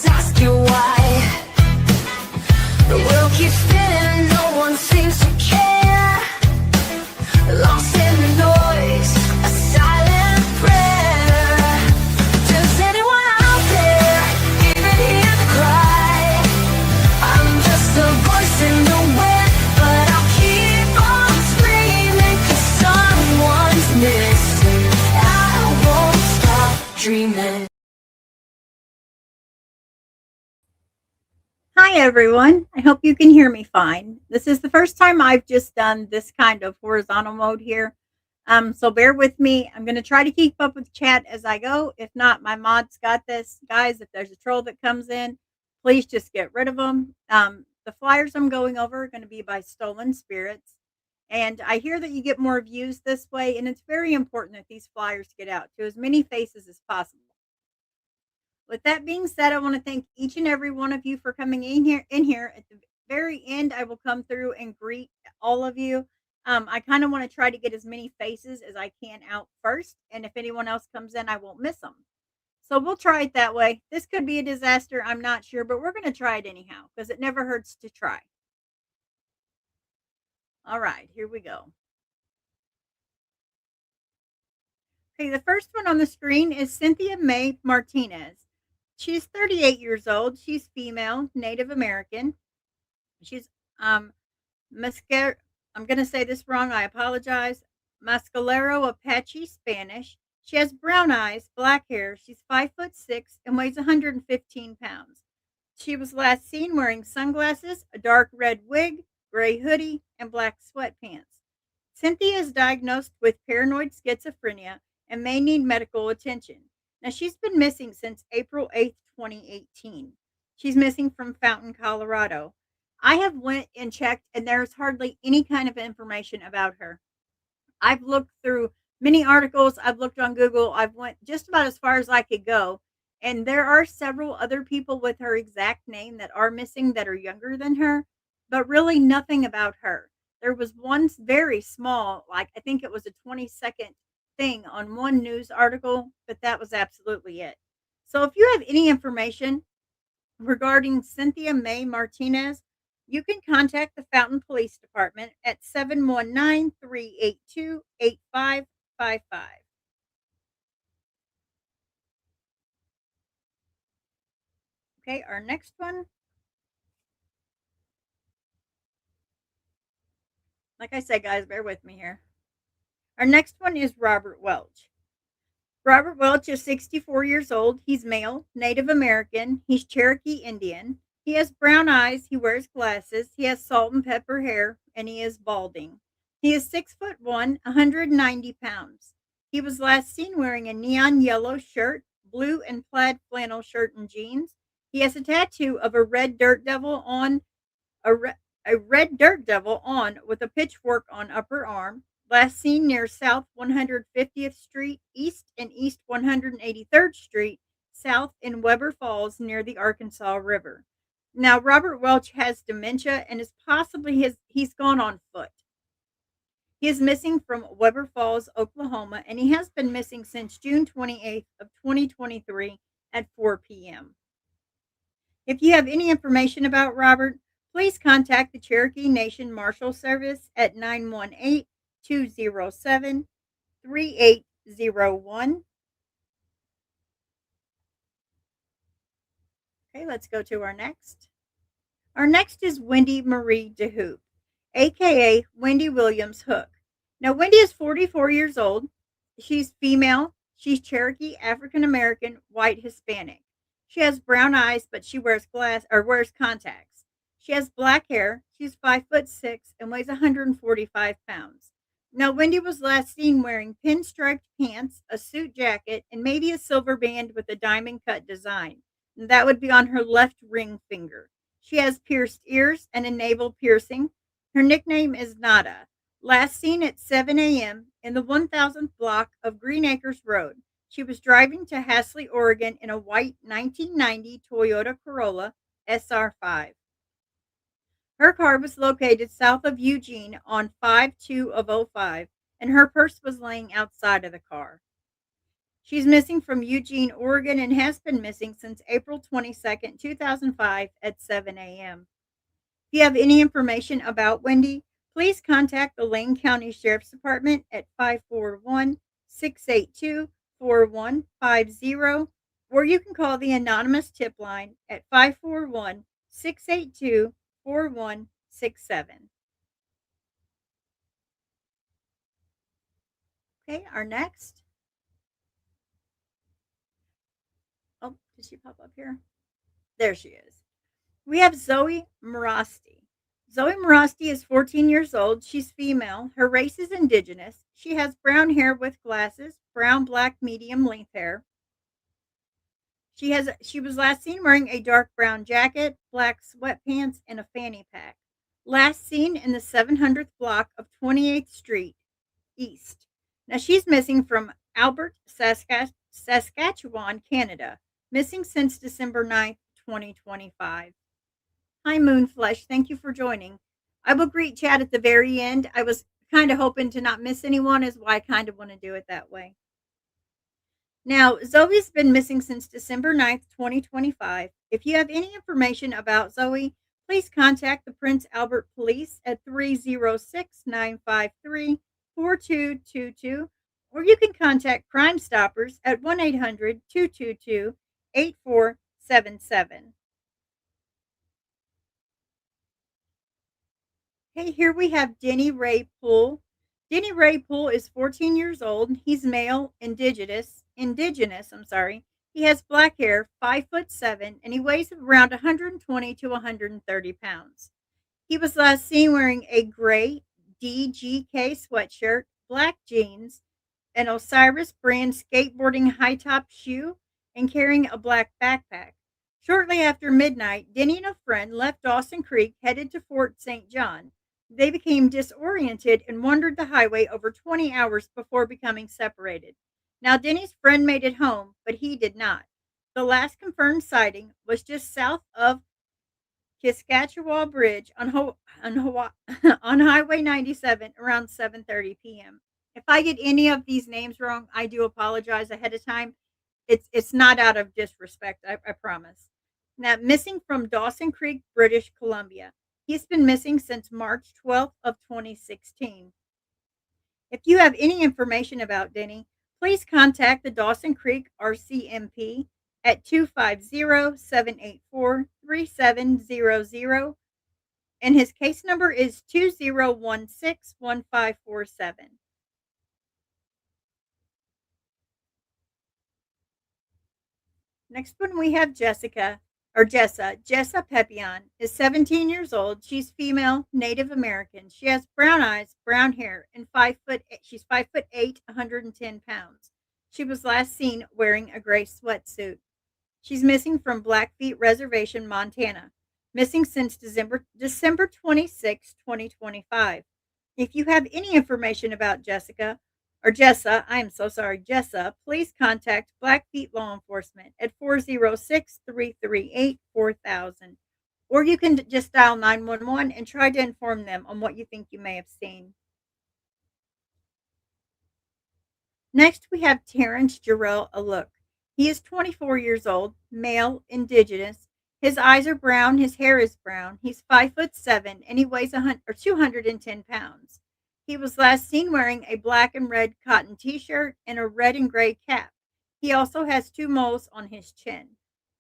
ask you why. The world keeps spinning, no one seems to care. Lost in the noise, a silent prayer. Does anyone out there even hear the cry? I'm just a voice in the wind, but I'll keep on screaming, 'cause someone's missing. I won't stop dreaming. Hi everyone, I hope you can hear me fine. This is the first time I've just done this kind of horizontal mode here. So bear with me. I'm going to try to keep up with chat as I go. If not, my mods got this. Guys, if there's a troll that comes in, please just get rid of them. The flyers I'm going over are going to be by Stolen Spirits. And I hear that you get more views this way, and it's very important that these flyers get out to as many faces as possible. With that being said, I want to thank each and every one of you for coming in here. At the very end, I will come through and greet all of you. I kind of want to try to get as many faces as I can out first, and if anyone else comes in, I won't miss them. So we'll try it that way. This could be a disaster, I'm not sure, but we're going to try it anyhow because it never hurts to try. All right, here we go. Okay, the first one on the screen is Cynthia Mae Martinez. She's 38 years old. She's female, Native American. She's Mascar. I'm going to say this wrong. I apologize. Mascalero Apache Spanish. She has brown eyes, black hair. She's 5'6" and weighs 115 pounds. She was last seen wearing sunglasses, a dark red wig, gray hoodie, and black sweatpants. Cynthia is diagnosed with paranoid schizophrenia and may need medical attention. Now, she's been missing since April 8th, 2018. She's missing from Fountain, Colorado. I have went and checked, and there's hardly any kind of information about her. I've looked through many articles. I've looked on Google. I've went just about as far as I could go. And there are several other people with her exact name that are missing that are younger than her, but really nothing about her. There was one very small, like I think it was a 20-second thing on one news article, but that was absolutely it. So if you have any information regarding Cynthia Mae Martinez, you can contact the Fountain Police Department at 719-382-8555. Okay, our next one, like I said, guys, bear with me here. Our next one is Robert Welch. Robert Welch is 64 years old. He's male, Native American. He's Cherokee Indian. He has brown eyes. He wears glasses. He has salt and pepper hair, and he is balding. He is 6'1", 190 pounds. He was last seen wearing a neon yellow shirt, blue and plaid flannel shirt and jeans. He has a tattoo of a red dirt devil on a, re- a red dirt devil on with a pitchfork on upper arm. Last seen near South 150th Street, East and East 183rd Street, South in Weber Falls near the Arkansas River. Now, Robert Welch has dementia and is possibly he's gone on foot. He is missing from Weber Falls, Oklahoma, and he has been missing since June 28th of 2023 at 4 p.m. If you have any information about Robert, please contact the Cherokee Nation Marshal Service at 918-207-3801. Okay, let's go to our next. Our next is Wendy Marie DeHoop, aka Wendy Williams Hook. Now, Wendy is 44 years old. She's female. She's Cherokee, African American, white Hispanic. She has brown eyes, but she wears wears contacts. She has black hair. She's 5'6" and weighs 145 pounds. Now, Wendy was last seen wearing pinstriped pants, a suit jacket, and maybe a silver band with a diamond cut design. And that would be on her left ring finger. She has pierced ears and a navel piercing. Her nickname is Nada. Last seen at 7 a.m. in the 1000th block of Green Acres Road. She was driving to Hasley, Oregon in a white 1990 Toyota Corolla SR5. Her car was located south of Eugene on 5/2 of 05, and her purse was laying outside of the car. She's missing from Eugene, Oregon, and has been missing since April 22nd, 2005 at 7 a.m. If you have any information about Wendy, please contact the Lane County Sheriff's Department at 541 682 4150, or you can call the anonymous tip line at 541 682 4167. Okay, our next. Oh, did she pop up here? There she is. We have Zoe Morasti. Zoe Morasti is 14 years old. She's female. Her race is indigenous. She has brown hair with glasses, brown, black, medium length hair. She was last seen wearing a dark brown jacket, black sweatpants, and a fanny pack. Last seen in the 700th block of 28th Street East. Now she's missing from Albert, Saskatchewan, Canada. Missing since December 9th, 2025. Hi, Moonflesh. Thank you for joining. I will greet Chad at the very end. I was kind of hoping to not miss anyone, is why I kind of want to do it that way. Now, Zoe's been missing since December 9th, 2025. If you have any information about Zoe, please contact the Prince Albert Police at 306 953 4222, or you can contact Crime Stoppers at 1-800-222-8477. Okay, here we have Denny Ray Poole. Denny Ray Poole is 14 years old. He's male, indigenous, I'm sorry. He has black hair, 5'7", and he weighs around 120 to 130 pounds. He was last seen wearing a gray DGK sweatshirt, black jeans, an Osiris brand skateboarding high top shoe, and carrying a black backpack. Shortly after midnight, Denny and a friend left Dawson Creek headed to Fort St. John. They became disoriented and wandered the highway over 20 hours before becoming separated. Now, Denny's friend made it home, but he did not. The last confirmed sighting was just south of Kiskatchewa Bridge on Highway 97 around 7:30 p.m. If I get any of these names wrong, I do apologize ahead of time. It's not out of disrespect, I promise. Now, missing from Dawson Creek, British Columbia. He's been missing since March 12th of 2016. If you have any information about Denny, please contact the Dawson Creek RCMP at 250-784-3700, and his case number is 20161547. Next one we have Jessa Pepion is 17 years old. She's female, Native American. She has brown eyes, brown hair, and she's 5'8", 110 pounds. She was last seen wearing a gray sweatsuit. She's missing from Blackfeet Reservation, Montana. Missing since December 26, 2025. If you have any information about Jessa, I am so sorry, Jessa, please contact Blackfeet Law Enforcement at 406-338-4000. Or you can just dial 911 and try to inform them on what you think you may have seen. Next, we have Terrence Jarrell Aluk. He is 24 years old, male, indigenous. His eyes are brown, his hair is brown. He's 5'7", and he weighs 210 pounds. He was last seen wearing a black and red cotton t-shirt and a red and gray cap. He also has 2 moles on his chin.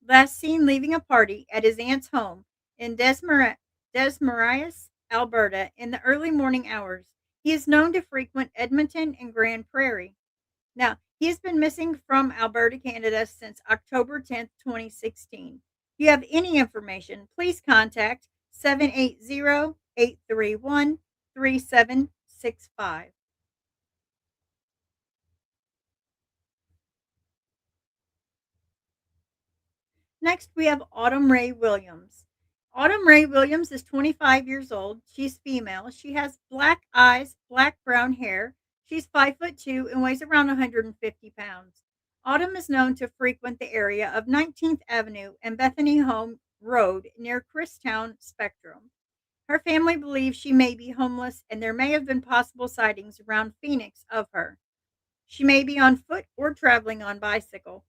Last seen leaving a party at his aunt's home in Des Moines, Alberta, in the early morning hours. He is known to frequent Edmonton and Grand Prairie. Now, he has been missing from Alberta, Canada since October 10th, 2016. If you have any information, please contact 780-831-3765. Next, we have Autumn Ray Williams. Autumn Ray Williams is 25 years old. She's female. She has black eyes, black brown hair. She's 5'2" and weighs around 150 pounds. Autumn is known to frequent the area of 19th Avenue and Bethany Home Road near Christown Spectrum. Her family believes she may be homeless, and there may have been possible sightings around Phoenix of her. She may be on foot or traveling on bicycle.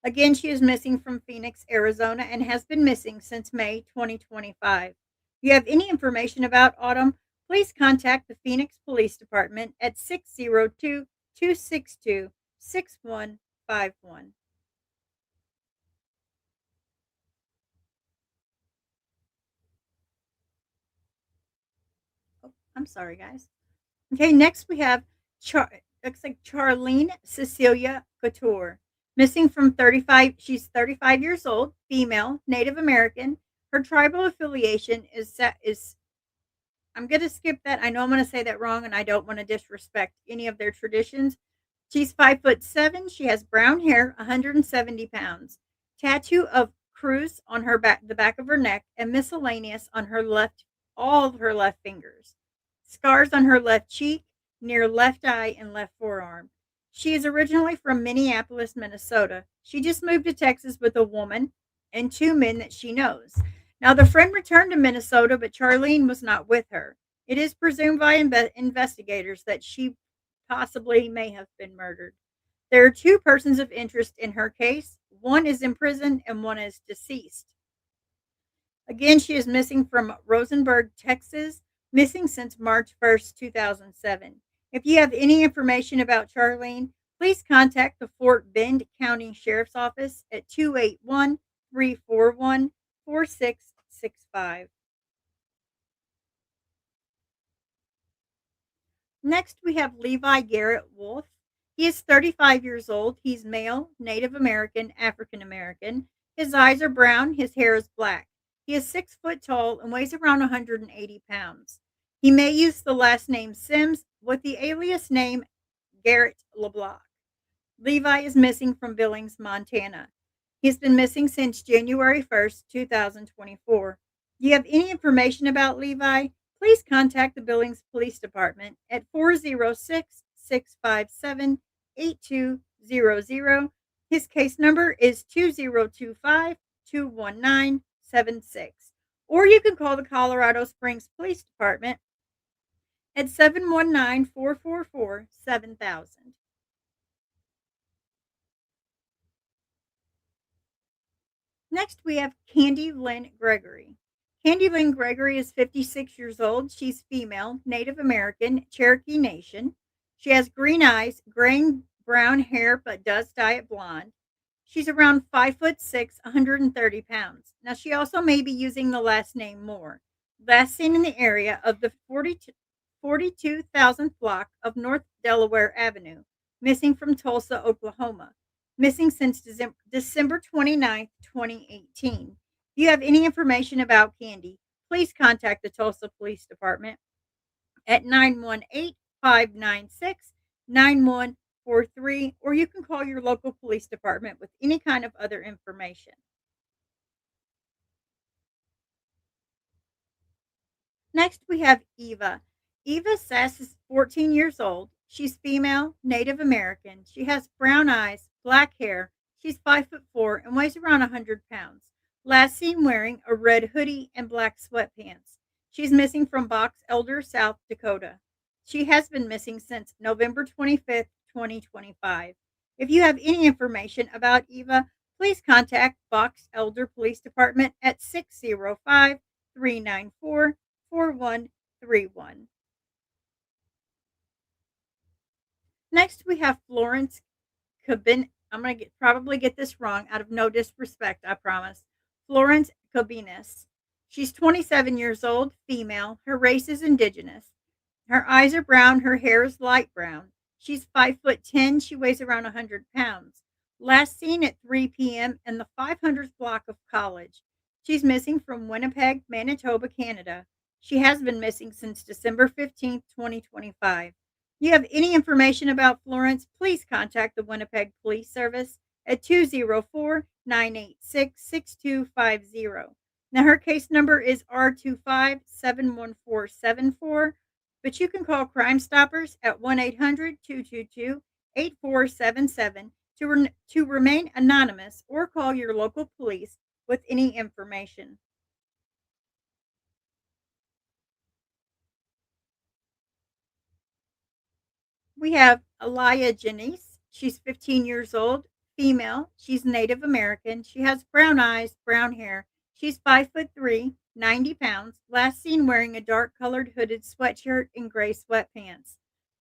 Again, she is missing from Phoenix, Arizona, and has been missing since May 2025. If you have any information about Autumn, please contact the Phoenix Police Department at 602 262 6151. Oh, I'm sorry, guys. Okay, next we have looks like Charlene Cecilia Couture, missing from 35. She's 35 years old, female, Native American. Her tribal affiliation is I'm going to skip that. I know I'm going to say that wrong, and I don't want to disrespect any of their traditions. She's 5'7". She has brown hair, 170 pounds. Tattoo of Cruz on her back, the back of her neck, and miscellaneous on her left, all of her left fingers. Scars on her left cheek, near left eye, and left forearm. She is originally from Minneapolis, Minnesota. She just moved to Texas with a woman and two men that she knows. Now, the friend returned to Minnesota, but Charlene was not with her. It is presumed by investigators that she possibly may have been murdered. There are two persons of interest in her case. One is in prison and one is deceased. Again, she is missing from Rosenberg, Texas, missing since March 1st, 2007. If you have any information about Charlene, please contact the Fort Bend County Sheriff's Office at 281 341 4665. Next, we have Levi Garrett Wolf. He is 35 years old. He's male, Native American, African American. His eyes are brown. His hair is black. He is 6 foot tall and weighs around 180 pounds. He may use the last name Sims with the alias name Garrett LeBlanc. Levi is missing from Billings, Montana. He's been missing since January 1st, 2024. Do you have any information about Levi? Please contact the Billings Police Department at 406 657 8200. His case number is 2025 21976. Or you can call the Colorado Springs Police Department at 719 444 7000. Next, we have Candy Lynn Gregory. Candy Lynn Gregory is 56 years old. She's female, Native American, Cherokee Nation. She has green eyes, gray brown hair, but does dye it blonde. She's around 5'6", 130 pounds. Now, she also may be using the last name Moore. Last seen in the area of the 42,000th block of North Delaware Avenue, missing from Tulsa, Oklahoma. Missing since December 29th, 2018. If you have any information about Candy, please contact the Tulsa Police Department at 918-596-9143, or you can call your local police department with any kind of other information. Next, we have Eva. Eva Sass is 14 years old. She's female, Native American. She has brown eyes, black hair. She's 5'4" and weighs around 100 pounds. Last seen wearing a red hoodie and black sweatpants. She's missing from Box Elder, South Dakota. She has been missing since November 25th, 2025. If you have any information about Eva, please contact Box Elder Police Department at 605 394 4131. Next, we have Florence Cabin. I'm going to probably get this wrong out of no disrespect, I promise. Florence Cabinas. She's 27 years old, female. Her race is indigenous. Her eyes are brown. Her hair is light brown. She's 5'10". She weighs around 100 pounds. Last seen at 3 p.m. in the 500th block of College. She's missing from Winnipeg, Manitoba, Canada. She has been missing since December 15th, 2025. You have any information about Florence, please contact the Winnipeg Police Service at 204-986-6250. Now, her case number is R25-71474, but you can call Crime Stoppers at 1-800-222-8477 to remain anonymous or call your local police with any information. We have Alaya Janice. She's 15 years old, female. She's Native American. She has brown eyes, brown hair. She's 5'3", 90 pounds. Last seen wearing a dark colored hooded sweatshirt and gray sweatpants.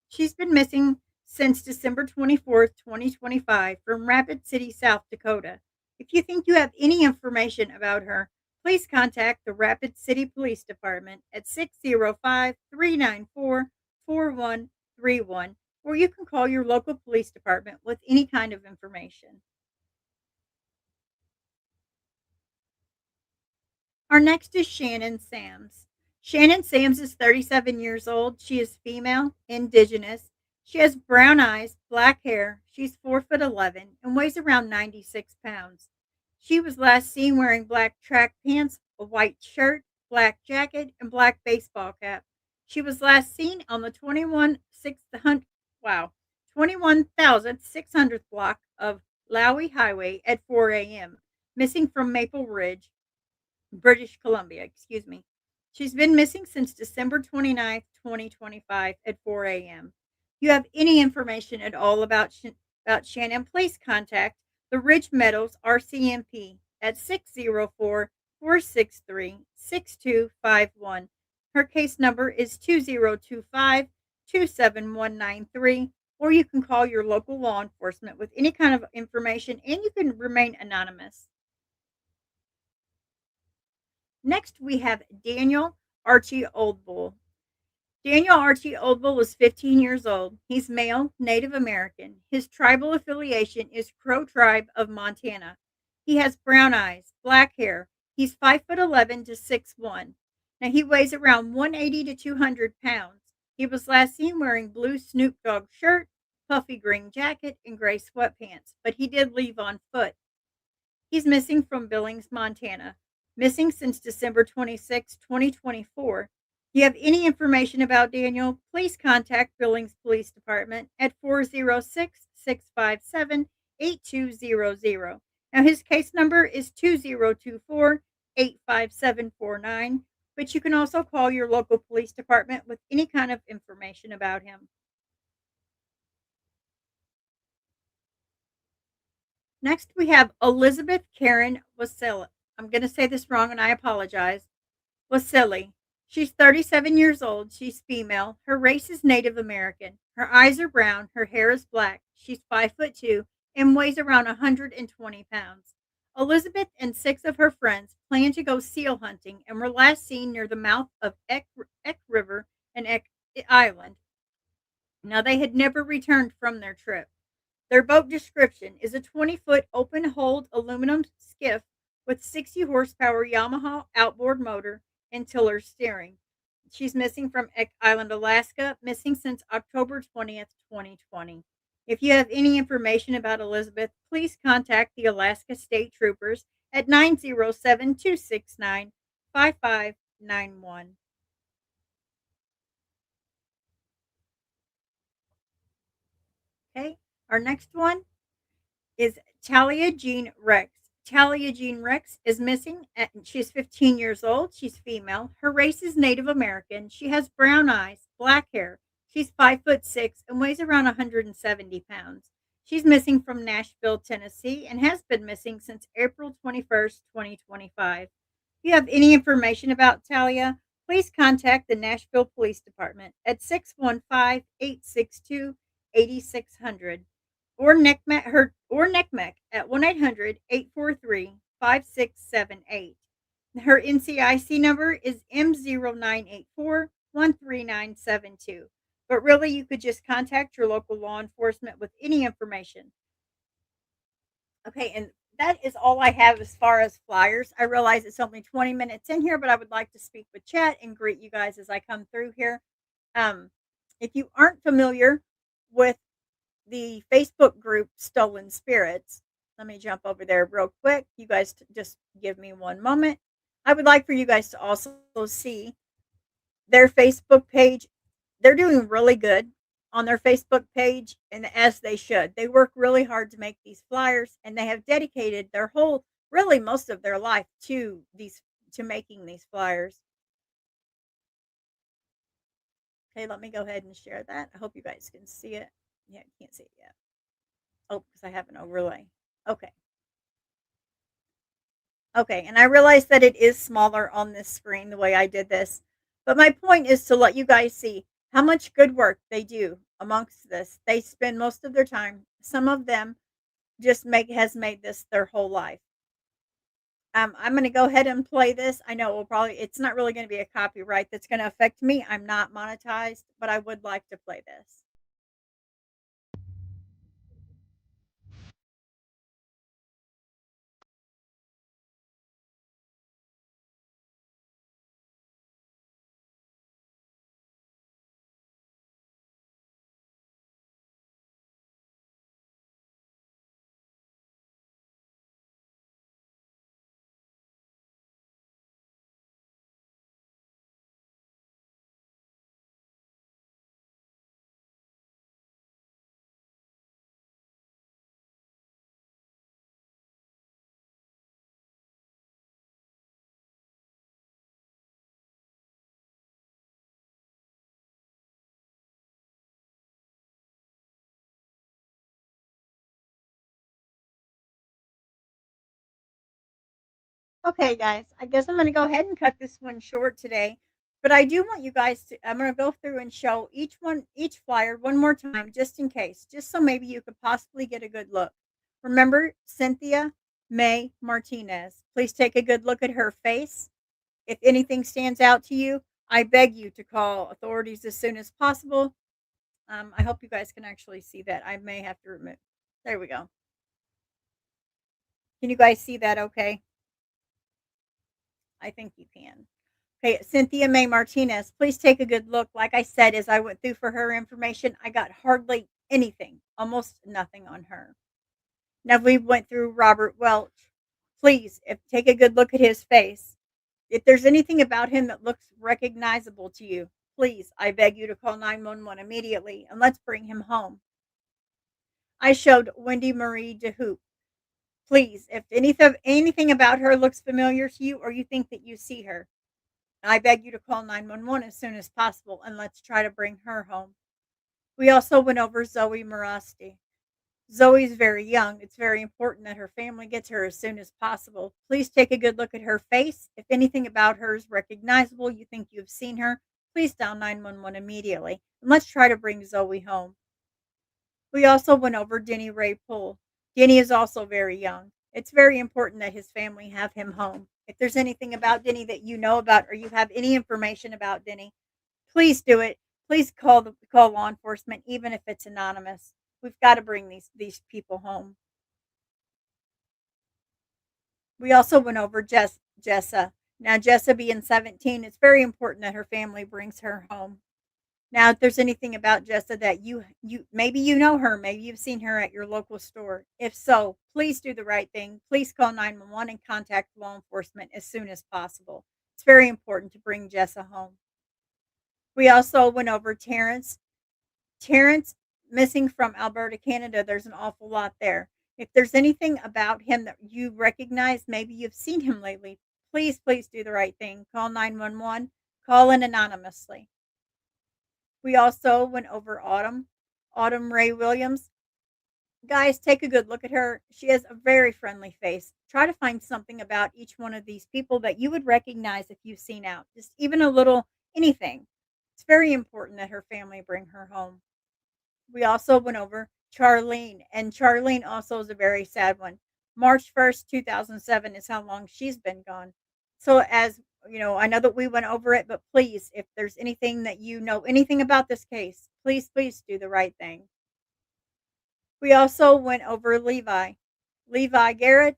She's been missing since December 24th, 2025, from Rapid City, South Dakota. If you think you have any information about her, please contact the Rapid City Police Department at 605-394-4131, or you can call your local police department with any kind of information. Our next is Shannon Sams. Shannon Sams is 37 years old. She is female, indigenous. She has brown eyes, black hair. She's 4'11" and weighs around 96 pounds. She was last seen wearing black track pants, a white shirt, black jacket, and black baseball cap. She was last seen on the 21,600th block of Lowry Highway at 4 a.m., missing from Maple Ridge, British Columbia, excuse me. She's been missing since December 29th, 2025 at 4 a.m. If you have any information at all about Shannon, please contact the Ridge Meadows RCMP at 604-463-6251. Her case number is 2025-27193, or you can call your local law enforcement with any kind of information and you can remain anonymous. Next, we have Daniel Archie Oldbull. Daniel Archie Oldbull is 15 years old. He's male, Native American. His tribal affiliation is Crow Tribe of Montana. He has brown eyes, black hair. He's 5'11" to 6'1". Now he weighs around 180 to 200 pounds. He was last seen wearing blue Snoop Dogg shirt, puffy green jacket, and gray sweatpants, but he did leave on foot. He's missing from Billings, Montana. Missing since December 26, 2024. If you have any information about Daniel, please contact Billings Police Department at 406-657-8200. Now, his case number is 2024-85749, but you can also call your local police department with any kind of information about him. Next, we have Elizabeth Karen Wasilla. I'm going to say this wrong and I apologize. Wasili. She's 37 years old. She's female. Her race is Native American. Her eyes are brown. Her hair is black. She's 5'2" and weighs around 120 pounds. Elizabeth and six of her friends plan to go seal hunting and were last seen near the mouth of Eck River and Eck Island. Now, they had never returned from their trip. Their boat description is a 20-foot open-hold aluminum skiff with 60 horsepower Yamaha outboard motor and tiller steering. She's missing from Eck Island, Alaska, missing since October 20th, 2020. If you have any information about Elizabeth, please contact the Alaska State Troopers at 907-269-5591. Okay, our next one is Talia Jean Rex. Talia Jean Rex is missing. She's 15 years old. She's female. Her race is Native American. She has brown eyes, black hair. She's 5'6" and weighs around 170 pounds. She's missing from Nashville, Tennessee, and has been missing since April 21st, 2025. If you have any information about Talia, please contact the Nashville Police Department at 615-862-8600, or NECMEC at 1-800-843-5678. Her NCIC number is M0984-13972. But really, you could just contact your local law enforcement with any information. Okay, and that is all I have as far as flyers. I realize it's only 20 minutes in here, but I would like to speak with chat and greet you guys as I come through here. Um, if you aren't familiar with the Facebook group Stolen Spirits, let me jump over there real quick. You guys just give me one moment. I would like for you guys to also see their Facebook page. They're doing really good on their Facebook page, and as they should. They work really hard to make these flyers, and they have dedicated their whole, really most of their life to making these flyers. Okay, let me go ahead and share that. I hope you guys can see it. Yeah, you can't see it yet. Oh, because I have an overlay. Okay. Okay, and I realize that it is smaller on this screen the way I did this. But my point is to let you guys see how much good work they do amongst this. They spend most of their time. Some of them just make has made this their whole life. I'm gonna go ahead and play this. I know it will probably it's not really gonna be a copyright that's gonna affect me. I'm not monetized, but I would like to play this. Okay, guys, I guess I'm gonna go ahead and cut this one short today. But I do want you guys to I'm gonna go through and show each flyer one more time just in case, just so maybe you could possibly get a good look. Remember Cynthia May Martinez. Please take a good look at her face. If anything stands out to you, I beg you to call authorities as soon as possible. I hope you guys can actually see that. I may have to remove. There we go. Can you guys see that okay? I think you can. Okay, Cynthia May Martinez, please take a good look. Like I said, as I went through for her information, I got hardly anything, almost nothing on her. Now we went through Robert Welch. Please, if take a good look at his face. If there's anything about him that looks recognizable to you, please, I beg you to call 911 immediately and let's bring him home. I showed Wendy Marie DeHoop. Please, if anything about her looks familiar to you or you think that you see her, I beg you to call 911 as soon as possible and let's try to bring her home. We also went over Zoe Morasti. Zoe's very young. It's very important that her family gets her as soon as possible. Please take a good look at her face. If anything about her is recognizable, you think you've seen her, please dial 911 immediately and let's try to bring Zoe home. We also went over Denny Ray Poole. Denny is also very young. It's very important that his family have him home. If there's anything about Denny that you know about or you have any information about Denny, please do it. Please call law enforcement, even if it's anonymous. We've got to bring these people home. We also went over Jessa. Now, Jessa being 17, it's very important that her family brings her home. Now, if there's anything about Jessa that you maybe you know her, maybe you've seen her at your local store. If so, please do the right thing. Please call 911 and contact law enforcement as soon as possible. It's very important to bring Jessa home. We also went over Terrence. Terrence missing from Alberta, Canada. There's an awful lot there. If there's anything about him that you recognize, maybe you've seen him lately, please do the right thing. Call 911. Call in anonymously. We also went over Autumn Ray Williams. Guys, take a good look at her. She has a very friendly face. Try to find something about each one of these people that you would recognize if you've seen out, just even a little anything. It's very important that her family bring her home. We also went over Charlene, and Charlene also is a very sad one. March 1st, 2007 is how long she's been gone. So, as you know, I know that we went over it, but please, if there's anything that you know anything about this case, please do the right thing. We also went over Levi. Levi Garrett,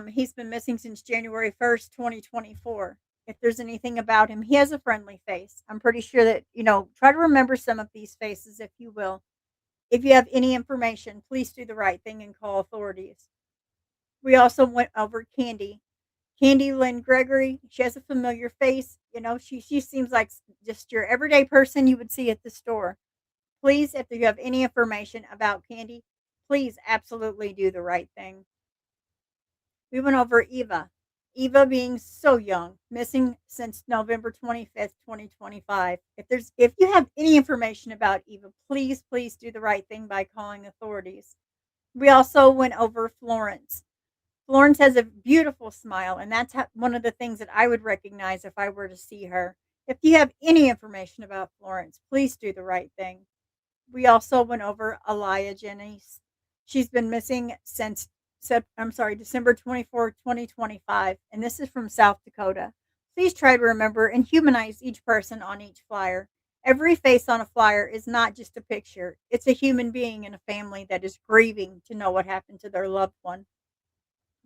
he's been missing since January 1st, 2024. If there's anything about him, he has a friendly face. I'm pretty sure that, try to remember some of these faces if you will. If you have any information, please do the right thing and call authorities. We also went over Candy. Candy Lynn Gregory. She has a familiar face. She seems like just your everyday person you would see at the store. Please, if you have any information about Candy, please absolutely do the right thing. We went over Eva. Eva being so young, missing since November 25th, 2025. If you have any information about Eva, please do the right thing by calling authorities. We also went over Florence. Florence has a beautiful smile, and that's one of the things that I would recognize if I were to see her. If you have any information about Florence, please do the right thing. We also went over Alaya Jennings. She's been missing since December 24th, 2025, and this is from South Dakota. Please try to remember and humanize each person on each flyer. Every face on a flyer is not just a picture, it's a human being and a family that is grieving to know what happened to their loved one.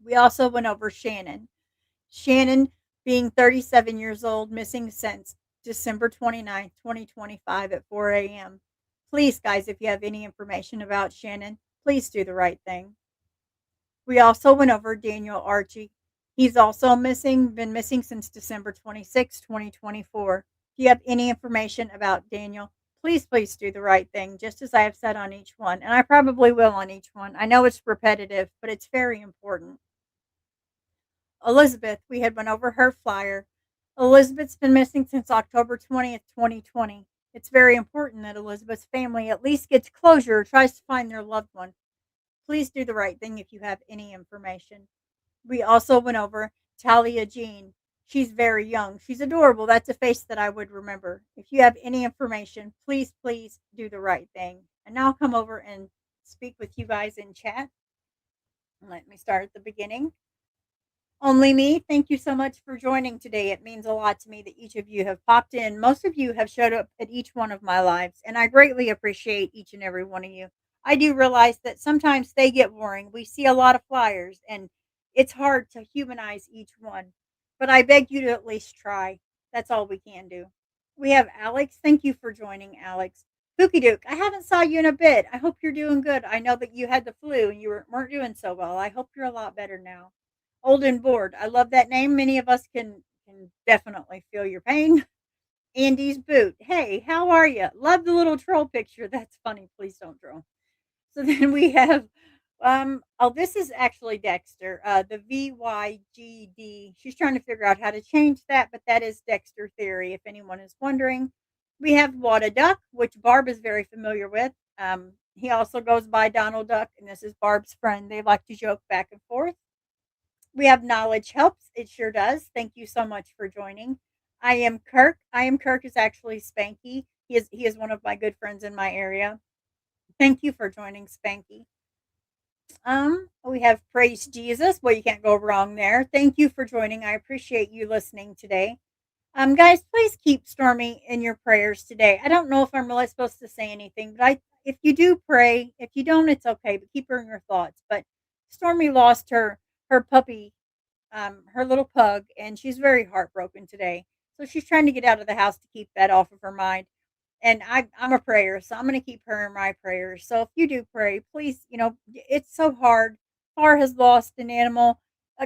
We also went over Shannon. Shannon being 37 years old, missing since December 29th, 2025 at 4 a.m. Please, guys, if you have any information about Shannon, please do the right thing. We also went over Daniel Archie. He's also been missing since December 26th, 2024. If you have any information about Daniel, please do the right thing, just as I have said on each one. And I probably will on each one. I know it's repetitive, but it's very important. Elizabeth, we had went over her flyer. Elizabeth's been missing since October 20th, 2020. It's very important that Elizabeth's family at least gets closure or tries to find their loved one. Please do the right thing if you have any information. We also went over Talia Jean. She's very young. She's adorable. That's a face that I would remember. If you have any information, please do the right thing. And now I'll come over and speak with you guys in chat. Let me start at the beginning. Only me, thank you so much for joining today. It means a lot to me that each of you have popped in. Most of you have showed up at each one of my lives, and I greatly appreciate each and every one of you. I do realize that sometimes they get boring. We see a lot of flyers, and it's hard to humanize each one. But I beg you to at least try. That's all we can do. We have Alex. Thank you for joining, Alex. Pookie Duke, I haven't saw you in a bit. I hope you're doing good. I know that you had the flu and you weren't doing so well. I hope you're a lot better now. Old and Bored. I love that name. Many of us can definitely feel your pain. Andy's Boot. Hey, how are you? Love the little troll picture. That's funny. Please don't troll. So then we have this is actually Dexter. The VYGD. She's trying to figure out how to change that, but that is Dexter Theory if anyone is wondering. We have Wada Duck, which Barb is very familiar with. He also goes by Donald Duck, and this is Barb's friend. They like to joke back and forth. We have Knowledge Helps. It sure does. Thank you so much for joining. I am Kirk. I am Kirk is actually Spanky. He is one of my good friends in my area. Thank you for joining, Spanky. We have Praise Jesus. Well, you can't go wrong there. Thank you for joining. I appreciate you listening today. Guys, please keep Stormy in your prayers today. I don't know if I'm really supposed to say anything, but if you do pray, if you don't, it's okay. But keep her in your thoughts. But Stormy lost her puppy, her little pug, and she's very heartbroken today. So she's trying to get out of the house to keep that off of her mind. And I'm a prayer, so I'm going to keep her in my prayers. So if you do pray, please, it's so hard. Far has lost an animal.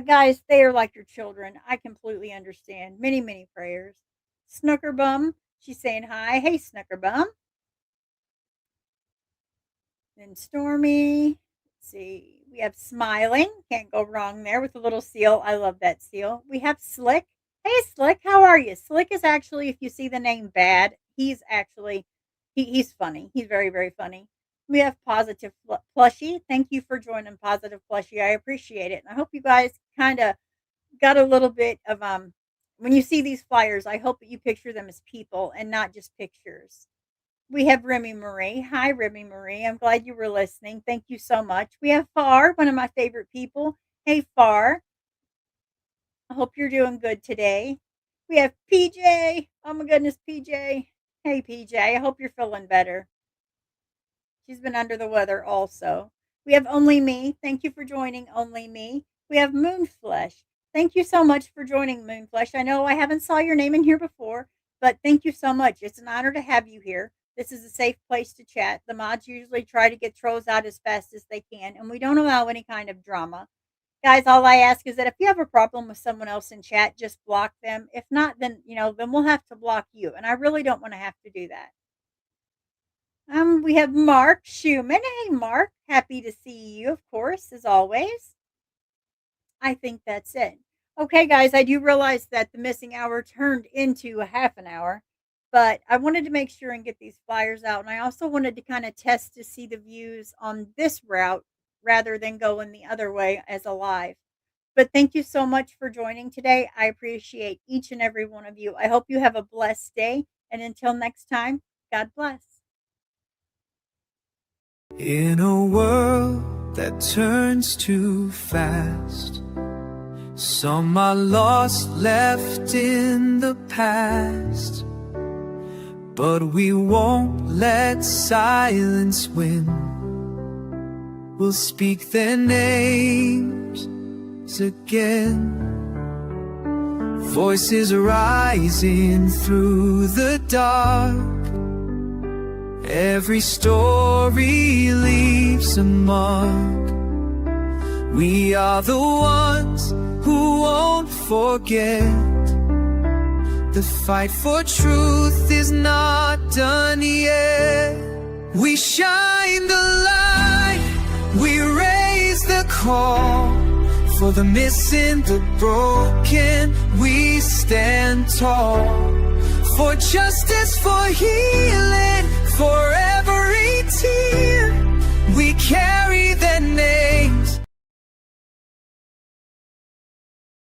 Guys, they are like your children. I completely understand. Many prayers. Snooker Bum, she's saying hi. Hey, Snooker Bum. Then Stormy. Let's see. We have Smiling. Can't go wrong there with the little seal. I love that seal. We have Slick. Hey, Slick. How are you? Slick is actually, if you see the name Bad, he's actually, he's funny. He's very funny. We have Positive Plushie. Thank you for joining Positive Plushie. I appreciate it. And I hope you guys kind of got a little bit of, when you see these flyers, I hope that you picture them as people and not just pictures. We have Remy Marie. Hi, Remy Marie. I'm glad you were listening. Thank you so much. We have Far, one of my favorite people. Hey, Far. I hope you're doing good today. We have PJ. Oh my goodness, PJ. Hey, PJ. I hope you're feeling better. She's been under the weather also. We have Only Me. Thank you for joining Only Me. We have Moonflesh. Thank you so much for joining Moonflesh. I know I haven't saw your name in here before, but thank you so much. It's an honor to have you here. This is a safe place to chat. The mods usually try to get trolls out as fast as they can, and we don't allow any kind of drama. Guys, all I ask is that if you have a problem with someone else in chat, just block them. If not, then we'll have to block you. And I really don't want to have to do that. We have Mark Schumann. Hey, Mark. Happy to see you, of course, as always. I think that's it. Okay, guys, I do realize that the missing hour turned into a half an hour, but I wanted to make sure and get these flyers out. And I also wanted to kind of test to see the views on this route rather than going the other way as a live. But thank you so much for joining today. I appreciate each and every one of you. I hope you have a blessed day. And until next time, God bless. In a world that turns too fast, some are lost, left in the past. But we won't let silence win. We'll speak their names again. Voices rising through the dark. Every story leaves a mark. We are the ones who won't forget. The fight for truth is not done yet. We shine the light, we raise the call. For the missing, the broken, we stand tall. For justice, for healing, forever